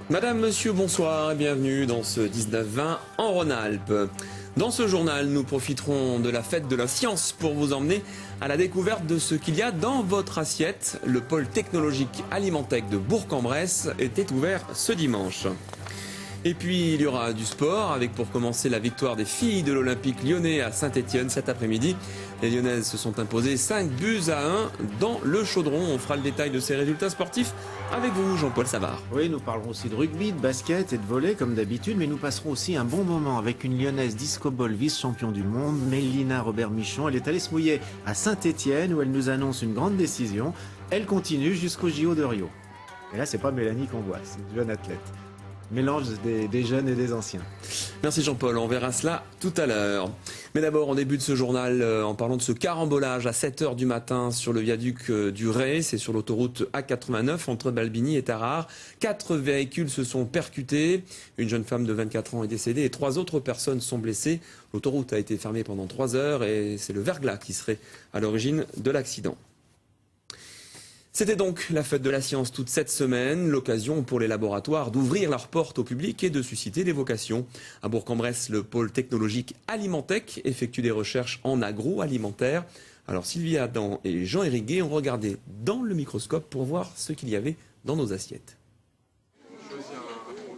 Madame, monsieur, bonsoir et bienvenue dans ce 19-20 en Rhône-Alpes. Dans ce journal, nous profiterons de la fête de la science pour vous emmener à la découverte de ce qu'il y a dans votre assiette. Le pôle technologique Alimentec de Bourg-en-Bresse était ouvert ce dimanche. Et puis il y aura du sport avec pour commencer la victoire des filles de l'Olympique lyonnais à Saint-Etienne cet après-midi. Les Lyonnaises se sont imposées 5-1 dans le Chaudron. On fera le détail de ces résultats sportifs avec vous, Jean-Paul Savard. Oui, nous parlerons aussi de rugby, de basket et de volley comme d'habitude, mais nous passerons aussi un bon moment avec une Lyonnaise disco-ball vice-champion du monde, Mélina Robert-Michon. Elle est allée se mouiller à Saint-Etienne où elle nous annonce une grande décision. Elle continue jusqu'au JO de Rio. Et là, c'est pas Mélanie qu'on voit, c'est une jeune athlète. Mélange des jeunes et des anciens. Merci Jean-Paul, on verra cela tout à l'heure. Mais d'abord, on débute ce journal en parlant de ce carambolage à 7h du matin sur le viaduc du Ray. C'est sur l'autoroute A89 entre Balbigny et Tarare. 4 véhicules se sont percutés. Une jeune femme de 24 ans est décédée et 3 autres personnes sont blessées. L'autoroute a été fermée pendant 3 heures et c'est le verglas qui serait à l'origine de l'accident. C'était donc la fête de la science toute cette semaine, l'occasion pour les laboratoires d'ouvrir leurs portes au public et de susciter des vocations. À Bourg-en-Bresse, le pôle technologique Alimentec effectue des recherches en agroalimentaire. Alors Sylvie Adam et Jean Hériguet ont regardé dans le microscope pour voir ce qu'il y avait dans nos assiettes.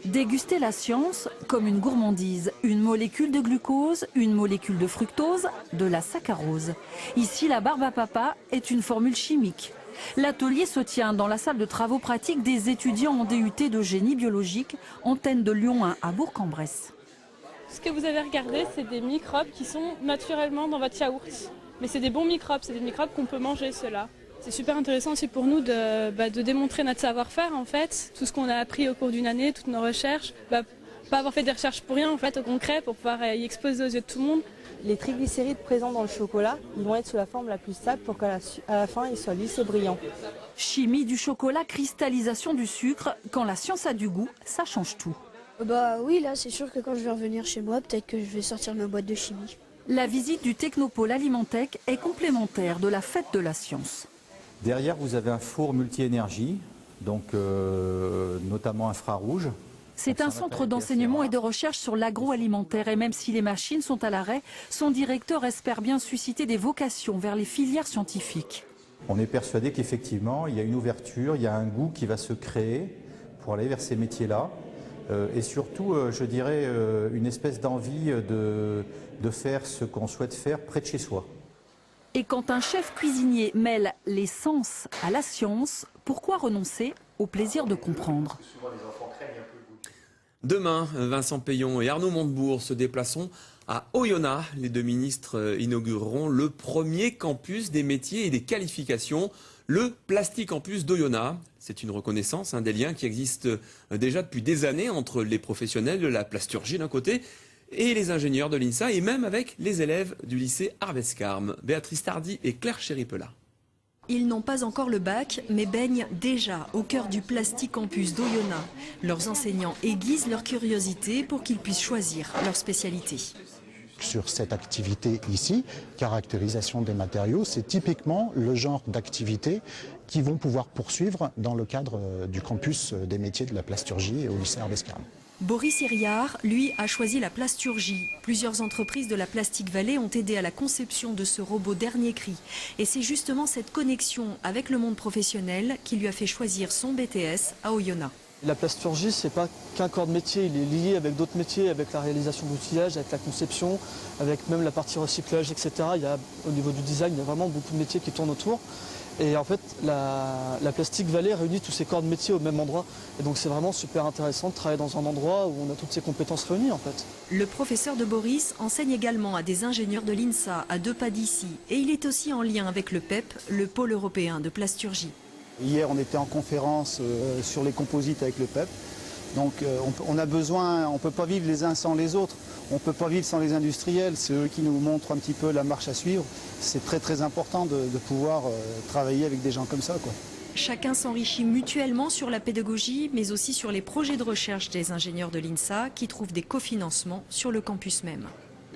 Déguster la science comme une gourmandise, une molécule de glucose, une molécule de fructose, de la saccharose. Ici, la barbe à papa est une formule chimique. L'atelier se tient dans la salle de travaux pratiques des étudiants en DUT de génie biologique, antenne de Lyon 1 à Bourg-en-Bresse. Ce que vous avez regardé, c'est des microbes qui sont naturellement dans votre yaourt. Mais c'est des bons microbes, c'est des microbes qu'on peut manger, ceux-là. C'est super intéressant aussi pour nous de démontrer notre savoir-faire, en fait. Tout ce qu'on a appris au cours d'une année, toutes nos recherches. Pas avoir fait des recherches pour rien, en fait, au concret, pour pouvoir y exposer aux yeux de tout le monde. Les triglycérides présents dans le chocolat, ils vont être sous la forme la plus stable pour qu'à la fin, ils soient lisses et brillants. Chimie du chocolat, cristallisation du sucre. Quand la science a du goût, ça change tout. Oui, là, c'est sûr que quand je vais revenir chez moi, peut-être que je vais sortir ma boîte de chimie. La visite du Technopôle Alimentec est complémentaire de la fête de la science. Derrière, vous avez un four multi-énergie, donc notamment infrarouge. C'est un centre d'enseignement et de recherche sur l'agroalimentaire. Et même si les machines sont à l'arrêt, son directeur espère bien susciter des vocations vers les filières scientifiques. On est persuadé qu'effectivement, il y a une ouverture, il y a un goût qui va se créer pour aller vers ces métiers-là. Et surtout, je dirais, une espèce d'envie de faire ce qu'on souhaite faire près de chez soi. Et quand un chef cuisinier mêle les sens à la science, pourquoi renoncer au plaisir de comprendre ? Demain, Vincent Payon et Arnaud Montebourg se déplaceront à Oyonnax. Les deux ministres inaugureront le premier campus des métiers et des qualifications, le Plasticampus d'Oyonnax. C'est une reconnaissance des liens qui existent déjà depuis des années entre les professionnels de la plasturgie d'un côté et les ingénieurs de l'INSA et même avec les élèves du lycée Harvescarme. Béatrice Tardy et Claire Chéripela. Ils n'ont pas encore le bac, mais baignent déjà au cœur du Plasticampus d'Oyonnax. Leurs enseignants aiguisent leur curiosité pour qu'ils puissent choisir leur spécialité. Sur cette activité ici, caractérisation des matériaux, c'est typiquement le genre d'activité qu'ils vont pouvoir poursuivre dans le cadre du campus des métiers de la plasturgie au lycée Harvescarme. Boris Iriard, lui, a choisi la plasturgie. Plusieurs entreprises de la Plastic Valley ont aidé à la conception de ce robot dernier cri. Et c'est justement cette connexion avec le monde professionnel qui lui a fait choisir son BTS à Oyonnax. La plasturgie, c'est pas qu'un corps de métier, il est lié avec d'autres métiers, avec la réalisation d'outillage, avec la conception, avec même la partie recyclage, etc. Au niveau du design, il y a vraiment beaucoup de métiers qui tournent autour. Et en fait, la Plastic Valley réunit tous ces corps de métier au même endroit. Et donc c'est vraiment super intéressant de travailler dans un endroit où on a toutes ces compétences réunies en fait. Le professeur de Boris enseigne également à des ingénieurs de l'INSA à 2 pas d'ici. Et il est aussi en lien avec le PEP, le pôle européen de plasturgie. Hier, on était en conférence sur les composites avec le PEP. Donc on a besoin, on ne peut pas vivre les uns sans les autres. On ne peut pas vivre sans les industriels, c'est eux qui nous montrent un petit peu la marche à suivre. C'est très très important de pouvoir travailler avec des gens comme ça, quoi. Chacun s'enrichit mutuellement sur la pédagogie, mais aussi sur les projets de recherche des ingénieurs de l'INSA qui trouvent des cofinancements sur le campus même.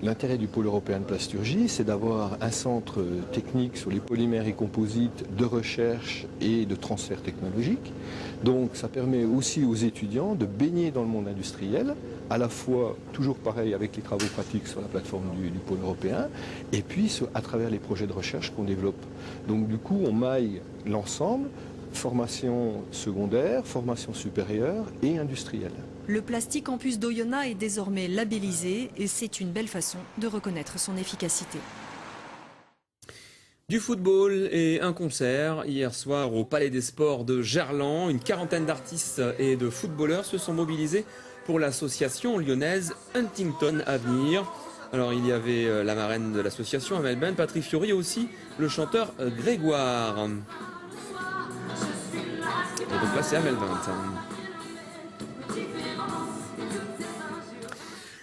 L'intérêt du pôle européen de plasturgie, c'est d'avoir un centre technique sur les polymères et composites de recherche et de transfert technologique. Donc ça permet aussi aux étudiants de baigner dans le monde industriel, à la fois toujours pareil avec les travaux pratiques sur la plateforme du pôle européen, et puis à travers les projets de recherche qu'on développe. Donc du coup, on maille l'ensemble, formation secondaire, formation supérieure et industrielle. Le Plastic Campus d'Oyonnax est désormais labellisé et c'est une belle façon de reconnaître son efficacité. Du football et un concert hier soir au Palais des Sports de Gerland. Une quarantaine d'artistes et de footballeurs se sont mobilisés pour l'association lyonnaise Huntington Avenir. Alors il y avait la marraine de l'association, Amel Bent, Patrick Fiori et aussi le chanteur Grégoire. Et donc là c'est Amel Bent.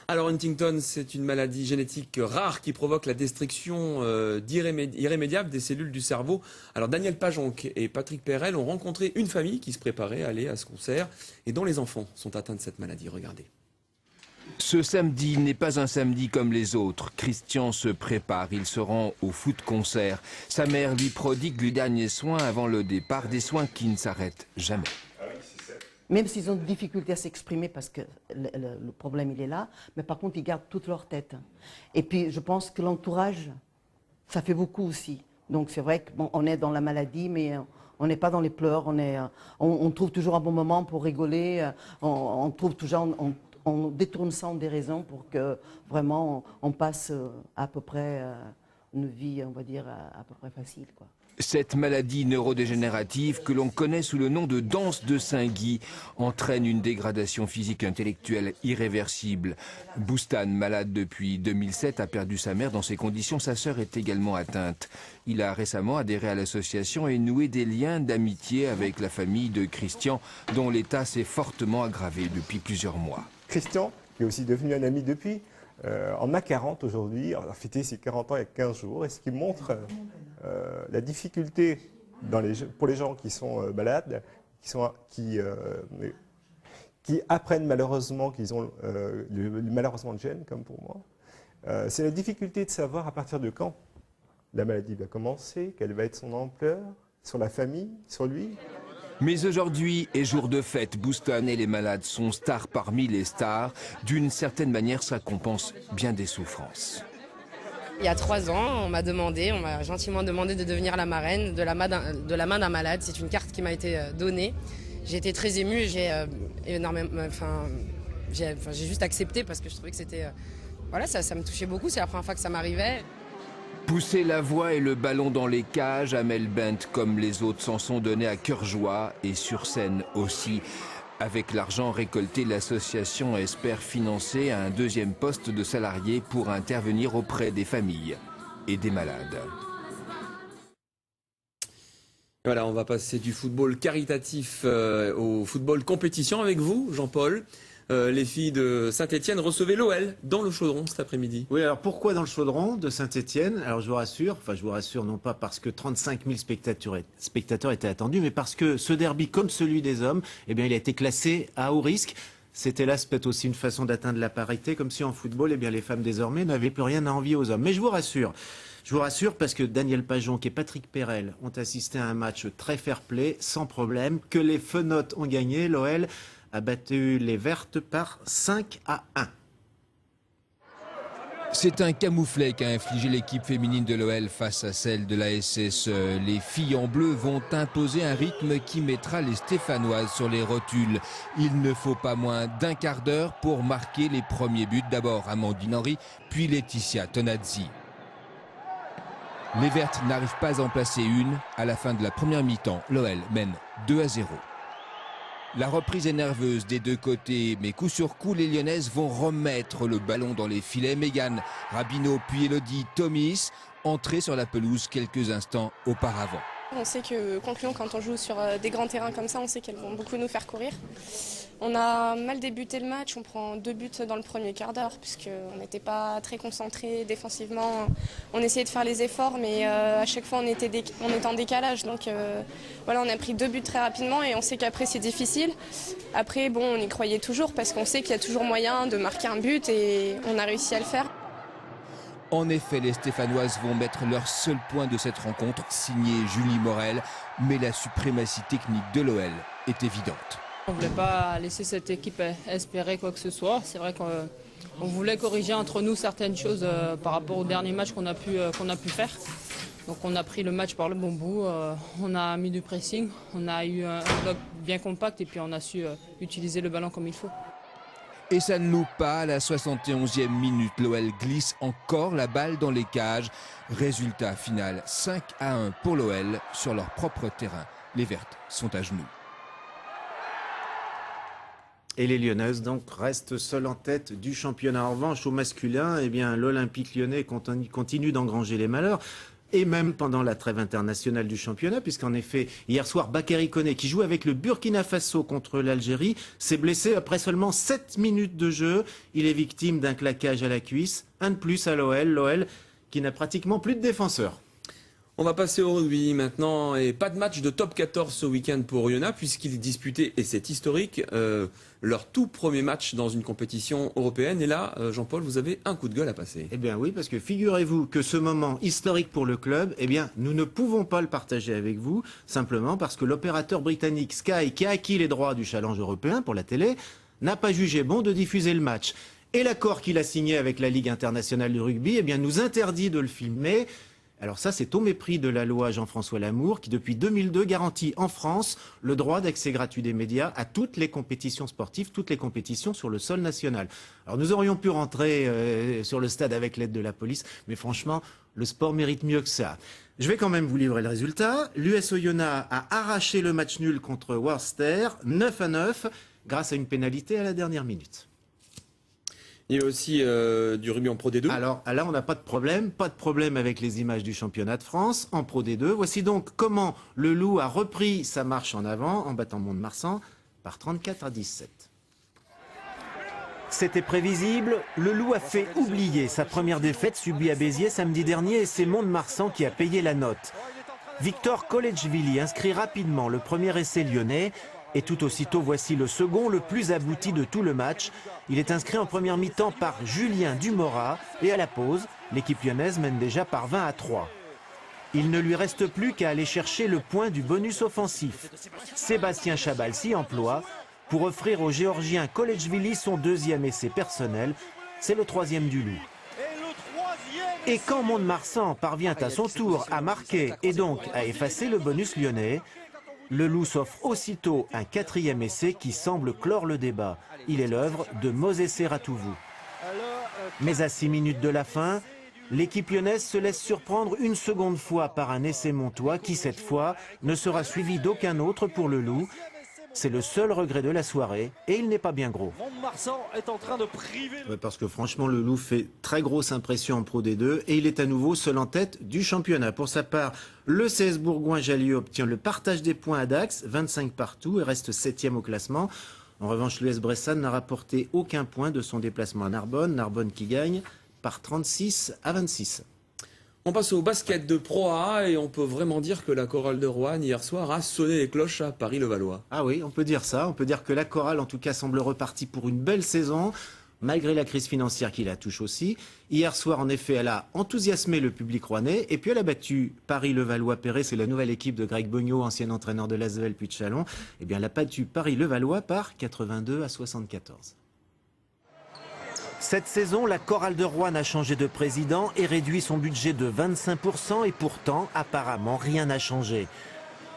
Alors Huntington, c'est une maladie génétique rare qui provoque la destruction irrémédiable des cellules du cerveau. Alors Daniel Pajonc et Patrick Perel ont rencontré une famille qui se préparait à aller à ce concert et dont les enfants sont atteints de cette maladie. Regardez. Ce samedi n'est pas un samedi comme les autres. Christian se prépare, il se rend au foot-concert. Sa mère lui prodigue les derniers soins avant le départ, des soins qui ne s'arrêtent jamais. Même s'ils ont des difficultés à s'exprimer parce que le problème il est là, mais par contre ils gardent toute leur tête. Et puis je pense que l'entourage, ça fait beaucoup aussi. Donc c'est vrai qu'on est dans la maladie, mais on n'est pas dans les pleurs, on trouve toujours un bon moment pour rigoler, on trouve toujours, on détourne ça en des raisons pour que vraiment on passe à peu près une vie, on va dire, à peu près facile, quoi. Cette maladie neurodégénérative que l'on connaît sous le nom de danse de Saint-Guy entraîne une dégradation physique et intellectuelle irréversible. Boustan, malade depuis 2007, a perdu sa mère. Dans ces conditions, sa sœur est également atteinte. Il a récemment adhéré à l'association et noué des liens d'amitié avec la famille de Christian, dont l'état s'est fortement aggravé depuis plusieurs mois. Christian, qui est aussi devenu un ami depuis, en a 40 aujourd'hui, on a fêté ses 40 ans il y a 15 jours, et ce qui montre la difficulté pour les gens qui sont malades, qui apprennent malheureusement qu'ils ont malheureusement le gène, comme pour moi. C'est la difficulté de savoir à partir de quand la maladie va commencer, quelle va être son ampleur, sur la famille, sur lui. Mais aujourd'hui est jour de fête. Boustan et les malades sont stars parmi les stars. D'une certaine manière, ça compense bien des souffrances. Il y a 3 ans, on m'a gentiment demandé de devenir la marraine de la main d'un malade. C'est une carte qui m'a été donnée. J'ai été très émue, j'ai juste accepté parce que je trouvais que c'était, voilà, ça me touchait beaucoup. C'est la première fois que ça m'arrivait. Pousser la voix et le ballon dans les cages, Amel Bent, comme les autres, s'en sont donnés à cœur joie et sur scène aussi. Avec l'argent récolté, l'association espère financer un deuxième poste de salarié pour intervenir auprès des familles et des malades. Voilà, on va passer du football caritatif au football compétition avec vous, Jean-Paul. Les filles de Saint-Etienne recevaient l'OL dans le Chaudron cet après-midi. Oui, alors pourquoi dans le Chaudron de Saint-Etienne? Alors je vous rassure non pas parce que 35 000 spectateurs étaient attendus, mais parce que ce derby, comme celui des hommes, eh bien, il a été classé à haut risque. C'était là, c'est peut-être aussi une façon d'atteindre la parité, comme si en football, eh bien, les femmes désormais n'avaient plus rien à envier aux hommes. Mais je vous rassure parce que Daniel Pajonc et Patrick Perel ont assisté à un match très fair-play, sans problème, que les Fenotes ont gagné. L'OL a battu les Vertes par 5-1. C'est un camouflet qu'a infligé l'équipe féminine de l'OL face à celle de la SSE. Les filles en bleu vont imposer un rythme qui mettra les Stéphanoises sur les rotules. Il ne faut pas moins d'un quart d'heure pour marquer les premiers buts. D'abord Amandine Henry, puis Laetitia Tonazzi. Les Vertes n'arrivent pas à en placer une. À la fin de la première mi-temps, l'OL mène 2-0. La reprise est nerveuse des deux côtés, mais coup sur coup, les Lyonnaises vont remettre le ballon dans les filets. Mégane Rabineau puis Elodie Thomis, entrées sur la pelouse quelques instants auparavant. On sait que contre Lyon, quand on joue sur des grands terrains comme ça, on sait qu'elles vont beaucoup nous faire courir. On a mal débuté le match, on prend 2 buts dans le premier quart d'heure puisqu'on n'était pas très concentrés défensivement. On essayait de faire les efforts mais à chaque fois on était en décalage. Donc voilà, on a pris 2 buts très rapidement et on sait qu'après c'est difficile. Après bon, on y croyait toujours parce qu'on sait qu'il y a toujours moyen de marquer un but et on a réussi à le faire. En effet, les Stéphanoises vont mettre leur seul point de cette rencontre, signé Julie Morel, mais la suprématie technique de l'OL est évidente. On ne voulait pas laisser cette équipe espérer quoi que ce soit. C'est vrai qu'on voulait corriger entre nous certaines choses par rapport au dernier match qu'on a pu faire. Donc on a pris le match par le bon bout, on a mis du pressing, on a eu un bloc bien compact et puis on a su utiliser le ballon comme il faut. Et ça ne loupe pas, à la 71e minute, l'OL glisse encore la balle dans les cages. Résultat final 5-1 pour l'OL sur leur propre terrain. Les Vertes sont à genoux. Et les Lyonnaises donc restent seules en tête du championnat. En revanche, au masculin, eh bien, l'Olympique lyonnais continue d'engranger les malheurs. Et même pendant la trêve internationale du championnat, puisqu'en effet, hier soir, Bakary Koné, qui joue avec le Burkina Faso contre l'Algérie, s'est blessé après seulement 7 minutes de jeu. Il est victime d'un claquage à la cuisse. Un de plus à l'OL qui n'a pratiquement plus de défenseurs. On va passer au rugby maintenant, et pas de match de top 14 ce week-end pour Oyonnax, puisqu'ils disputaient, et c'est historique, leur tout premier match dans une compétition européenne. Et là, Jean-Paul, vous avez un coup de gueule à passer. Eh bien oui, parce que figurez-vous que ce moment historique pour le club, eh bien, nous ne pouvons pas le partager avec vous, simplement parce que l'opérateur britannique Sky, qui a acquis les droits du challenge européen pour la télé, n'a pas jugé bon de diffuser le match. Et l'accord qu'il a signé avec la Ligue internationale du rugby, eh bien, nous interdit de le filmer. Alors ça, c'est au mépris de la loi Jean-François Lamour, qui depuis 2002 garantit en France le droit d'accès gratuit des médias à toutes les compétitions sportives, toutes les compétitions sur le sol national. Alors nous aurions pu rentrer sur le stade avec l'aide de la police, mais franchement, le sport mérite mieux que ça. Je vais quand même vous livrer le résultat. L'US Oyonnax a arraché le match nul contre Worcester, 9-9, grâce à une pénalité à la dernière minute. Il y a aussi du rugby en Pro D2. Alors là, on n'a pas de problème avec les images du championnat de France en Pro D2. Voici donc comment le Loup a repris sa marche en avant en battant Mont-de-Marsan par 34-17. C'était prévisible, le Loup a fait oublier sa première défaite subie à Béziers samedi dernier et c'est Mont-de-Marsan qui a payé la note. Victor Collegevili inscrit rapidement le premier essai lyonnais. Et tout aussitôt, voici le second, le plus abouti de tout le match. Il est inscrit en première mi-temps par Julien Dumora. Et à la pause, l'équipe lyonnaise mène déjà par 20-3. Il ne lui reste plus qu'à aller chercher le point du bonus offensif. Sébastien Chabal s'y emploie pour offrir au Géorgien Collegevili son deuxième essai personnel. C'est le troisième du Loup. Et quand Mont-de-Marsan parvient à son tour à marquer et donc à effacer le bonus lyonnais, le Loup s'offre aussitôt un quatrième essai qui semble clore le débat. Il est l'œuvre de Mosé Serratouvou. Mais à 6 minutes de la fin, l'équipe lyonnaise se laisse surprendre une seconde fois par un essai montois qui, cette fois, ne sera suivi d'aucun autre pour le Loup. C'est le seul regret de la soirée et il n'est pas bien gros. Mont-de-Marsan est en train de priver... Ouais, parce que franchement, le Loup fait très grosse impression en Pro D2 et il est à nouveau seul en tête du championnat. Pour sa part, le CS Bourgoin-Jallieu obtient le partage des points à Dax, 25 partout et reste 7e au classement. En revanche, l'US Bressane n'a rapporté aucun point de son déplacement à Narbonne. Narbonne qui gagne par 36-26. On passe au basket de Pro A et on peut vraiment dire que la chorale de Roanne hier soir a sonné les cloches à Paris-Levallois. Ah oui, on peut dire ça. On peut dire que la chorale en tout cas semble repartie pour une belle saison, malgré la crise financière qui la touche aussi. Hier soir, en effet, elle a enthousiasmé le public rouennais et puis elle a battu Paris-Levallois-Perret. C'est la nouvelle équipe de Greg Bogno, ancien entraîneur de l'Asvel puis de Chalon. Eh bien, elle a battu Paris-Levallois par 82-74. Cette saison, la chorale de Roanne a changé de président et réduit son budget de 25% et pourtant, apparemment, rien n'a changé.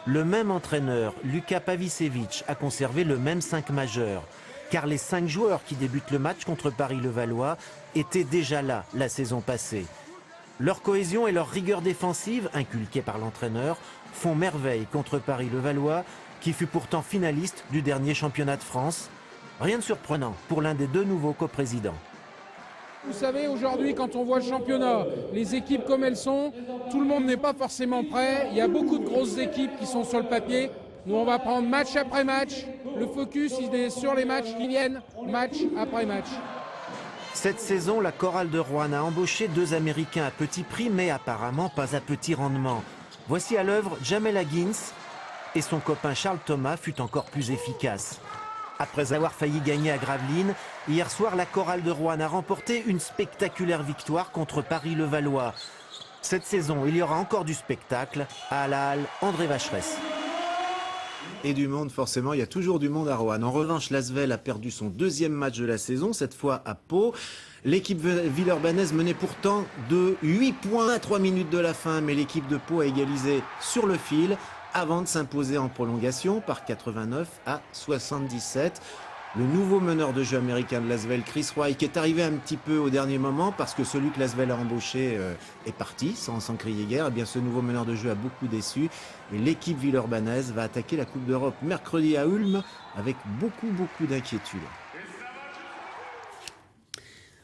Le même entraîneur, Luka Pavicevic, a conservé le même 5 majeur, car les 5 joueurs qui débutent le match contre Paris-Levallois étaient déjà là la saison passée. Leur cohésion et leur rigueur défensive, inculquée par l'entraîneur, font merveille contre Paris-Levallois, qui fut pourtant finaliste du dernier championnat de France. Rien de surprenant pour l'un des 2 nouveaux coprésidents. Vous savez, aujourd'hui, quand on voit le championnat, les équipes comme elles sont, tout le monde n'est pas forcément prêt. Il y a beaucoup de grosses équipes qui sont sur le papier. Nous, on va prendre match après match. Le focus, il est sur les matchs qui viennent, match après match. Cette saison, la chorale de Roanne a embauché 2 Américains à petit prix, mais apparemment pas à petit rendement. Voici à l'œuvre Jamel Higgins et son copain Charles Thomas fut encore plus efficace. Après avoir failli gagner à Gravelines, hier soir, la chorale de Roanne a remporté une spectaculaire victoire contre Paris-Levallois. Cette saison, il y aura encore du spectacle à la halle André Vacheresse. Et du monde, forcément, il y a toujours du monde à Roanne. En revanche, l'Asvel a perdu son deuxième match de la saison, cette fois à Pau. L'équipe villeurbannaise menait pourtant de 8 points à 3 minutes de la fin, mais l'équipe de Pau a égalisé sur le fil avant de s'imposer en prolongation par 89 à 77. Le nouveau meneur de jeu américain de l'Asvel, Chris Roy, qui est arrivé un petit peu au dernier moment parce que celui que l'Asvel a embauché est parti sans crier guerre. Eh bien, ce nouveau meneur de jeu a beaucoup déçu. Et l'équipe villeurbannaise va attaquer la Coupe d'Europe mercredi à Ulm avec beaucoup d'inquiétudes.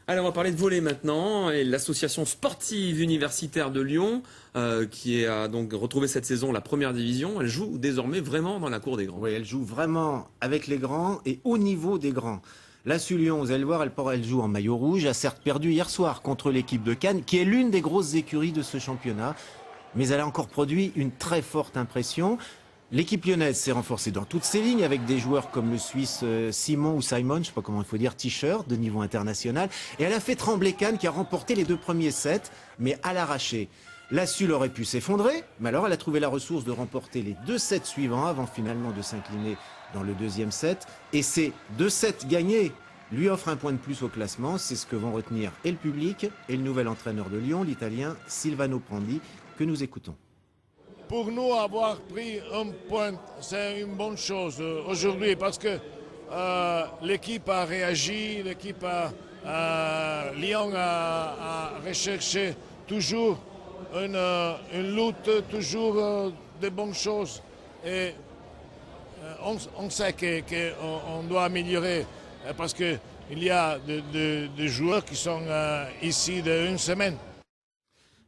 Alors on va parler de volley maintenant, et l'association sportive universitaire de Lyon, qui a donc retrouvé cette saison la première division, elle joue désormais vraiment dans la cour des grands. Oui, elle joue vraiment avec les grands et au niveau des grands. La Lyon, vous allez le voir, elle joue en maillot rouge, a certes perdu hier soir contre l'équipe de Cannes, qui est l'une des grosses écuries de ce championnat, mais elle a encore produit une très forte impression. L'équipe lyonnaise s'est renforcée dans toutes ses lignes avec des joueurs comme le Suisse Simon ou Simon, je ne sais pas comment il faut dire, t-shirt de niveau international. Et elle a fait trembler Cannes qui a remporté les 2 premiers sets, mais à l'arraché. La Sul aurait pu s'effondrer, mais alors elle a trouvé la ressource de remporter les 2 sets suivants avant finalement de s'incliner dans le deuxième set. Et ces 2 sets gagnés lui offrent un point de plus au classement. C'est ce que vont retenir et le public et le nouvel entraîneur de Lyon, l'Italien Silvano Prandi, que nous écoutons. Pour nous, avoir pris un point, c'est une bonne chose aujourd'hui parce que l'équipe a réagi, l'équipe Lyon a recherché toujours une lutte, toujours de bonnes choses. Et on sait qu'on doit améliorer parce qu'il y a des joueurs qui sont ici d'une semaine.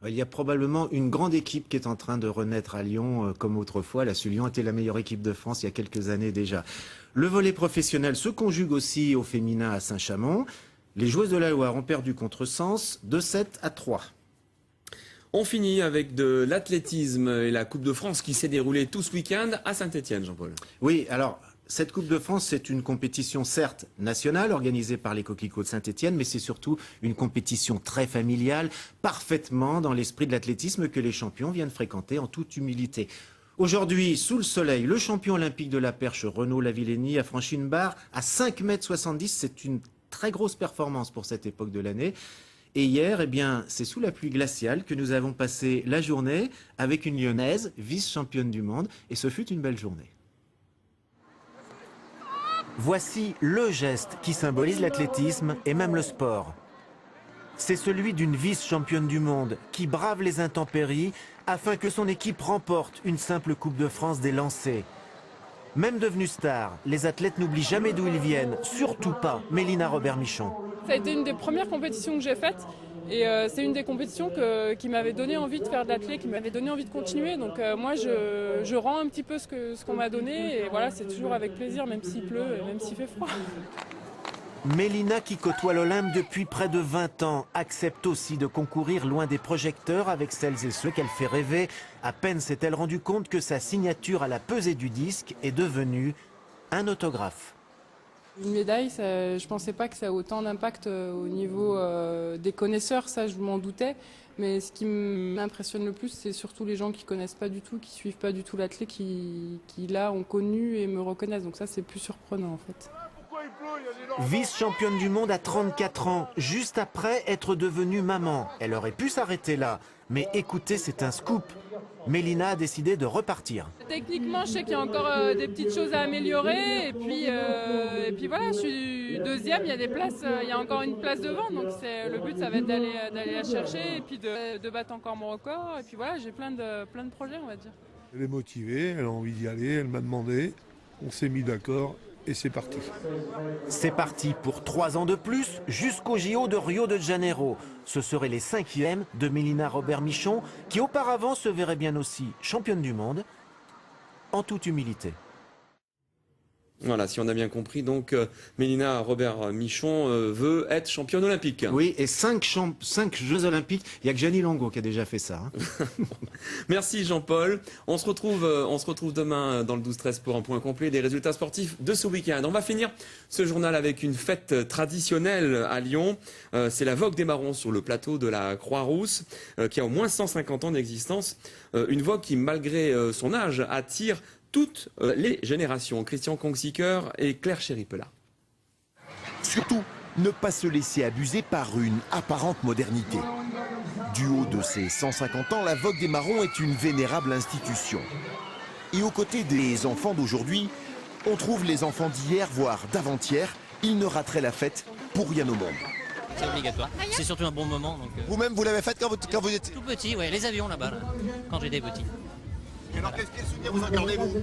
Il y a probablement une grande équipe qui est en train de renaître à Lyon comme autrefois. La Lyon était la meilleure équipe de France il y a quelques années déjà. Le volley professionnel se conjugue aussi au féminin à Saint-Chamond. Les joueuses de la Loire ont perdu contre Sens 2-7 à 3. On finit avec de l'athlétisme et la Coupe de France qui s'est déroulée tout ce week-end à Saint-Étienne, Jean-Paul. Oui, alors cette Coupe de France, c'est une compétition certes nationale organisée par les Coquelicots de Saint-Étienne, mais c'est surtout une compétition très familiale, parfaitement dans l'esprit de l'athlétisme que les champions viennent fréquenter en toute humilité. Aujourd'hui, sous le soleil, le champion olympique de la perche, Renaud Lavillenie, a franchi une barre à 5,70 m. C'est une très grosse performance pour cette époque de l'année. Et hier, eh bien, c'est sous la pluie glaciale que nous avons passé la journée avec une Lyonnaise, vice-championne du monde, et ce fut une belle journée. Voici le geste qui symbolise l'athlétisme et même le sport. C'est celui d'une vice-championne du monde qui brave les intempéries afin que son équipe remporte une simple Coupe de France des lancers. Même devenue star, les athlètes n'oublient jamais d'où ils viennent, surtout pas Mélina Robert-Michon. Ça a été une des premières compétitions que j'ai faites et c'est une des compétitions qui m'avait donné envie de faire de l'athlé, qui m'avait donné envie de continuer. Donc moi je rends un petit peu ce qu'on m'a donné et voilà, c'est toujours avec plaisir, même s'il pleut et même s'il fait froid. Mélina, qui côtoie l'Olympe depuis près de 20 ans, accepte aussi de concourir loin des projecteurs avec celles et ceux qu'elle fait rêver. À peine s'est-elle rendue compte que sa signature à la pesée du disque est devenue un autographe. Une médaille, je ne pensais pas que ça ait autant d'impact au niveau des connaisseurs, ça je m'en doutais. Mais ce qui m'impressionne le plus, c'est surtout les gens qui ne connaissent pas du tout, qui ne suivent pas du tout l'athlète, qui là ont connu et me reconnaissent. Donc ça c'est plus surprenant en fait. Vice-championne du monde à 34 ans, juste après être devenue maman. Elle aurait pu s'arrêter là, mais écoutez, c'est un scoop. Mélina a décidé de repartir. Techniquement, je sais qu'il y a encore des petites choses à améliorer. Et puis voilà, je suis deuxième, il y a des places, il y a encore une place devant. Donc le but, ça va être d'aller la chercher et puis de battre encore mon record. Et puis voilà, j'ai plein de projets, on va dire. Elle est motivée, elle a envie d'y aller, elle m'a demandé, on s'est mis d'accord. Et c'est parti. C'est parti pour 3 ans de plus jusqu'au JO de Rio de Janeiro. Ce seraient les 5e de Mélina Robert-Michon, qui auparavant se verrait bien aussi championne du monde, en toute humilité. Voilà, si on a bien compris, donc Mélina Robert-Michon veut être championne olympique. Oui, et 5 Jeux olympiques, il n'y a que Gianni Longo qui a déjà fait ça. Hein. Merci Jean-Paul. On se retrouve demain dans le 12-13 pour un point complet des résultats sportifs de ce week-end. On va finir ce journal avec une fête traditionnelle à Lyon. C'est la Vogue des Marrons sur le plateau de la Croix-Rousse, qui a au moins 150 ans d'existence. Une vogue qui, malgré son âge, attire toutes les générations. Christian Kongsiker et Claire Chéripela. Surtout, ne pas se laisser abuser par une apparente modernité. Du haut de ses 150 ans, la Vogue des Marrons est une vénérable institution. Et aux côtés des enfants d'aujourd'hui, on trouve les enfants d'hier, voire d'avant-hier. Ils ne rateraient la fête pour rien au monde. C'est obligatoire. C'est surtout un bon moment. Vous-même, vous l'avez faite quand vous étiez tout petit, ouais, les avions là-bas, quand j'étais petit. Et alors, quels souvenirs vous en gardez-vous?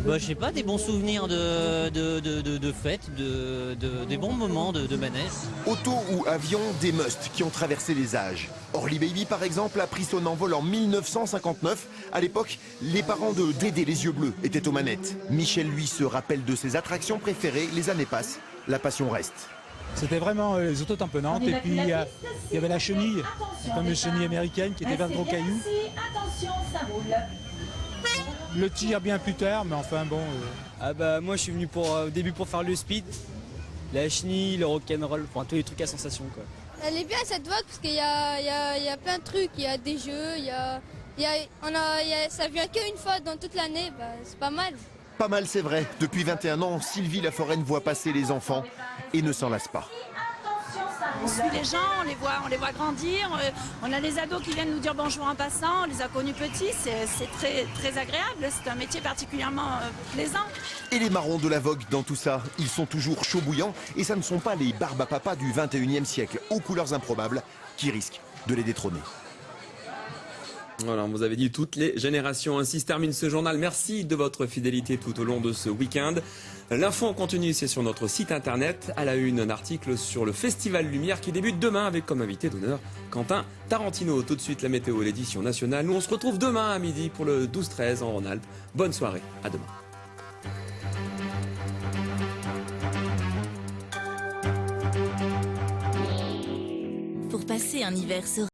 Je sais pas, des bons souvenirs de fêtes, des bons moments de manège. Auto ou avion, des musts qui ont traversé les âges. Orly Baby, par exemple, a pris son envol en 1959. À l'époque, les parents de Dédé les yeux bleus étaient aux manettes. Michel, lui, se rappelle de ses attractions préférées. Les années passent, la passion reste. C'était vraiment les autos tamponnantes et puis il y avait la chenille, la fameuse chenille américaine qui était vers gros cailloux. Le tir bien plus tard, mais enfin bon. Moi je suis venu au début pour faire le speed, la chenille, le rock'n'roll, enfin tous les trucs à sensation quoi. Elle est bien cette vogue parce qu'il y a plein de trucs, il y a des jeux, ça vient qu'une fois dans toute l'année, c'est pas mal. Pas mal, c'est vrai. Depuis 21 ans, Sylvie Laforêne voit passer les enfants et ne s'en lasse pas. On suit les gens, on les voit grandir, on a les ados qui viennent nous dire bonjour en passant, on les a connus petits, c'est très, très agréable, c'est un métier particulièrement plaisant. Et les marrons de la Vogue dans tout ça, ils sont toujours chauds bouillants et ça ne sont pas les barbes à papa du 21e siècle aux couleurs improbables qui risquent de les détrôner. Voilà, on vous avait dit toutes les générations. Ainsi se termine ce journal. Merci de votre fidélité tout au long de ce week-end. L'info en continu, c'est sur notre site internet. À la une, un article sur le Festival Lumière qui débute demain avec comme invité d'honneur Quentin Tarantino. Tout de suite, la météo et l'édition nationale. Nous, on se retrouve demain à midi pour le 12-13 en Rhône-Alpes. Bonne soirée. À demain. Pour passer un hiver serein.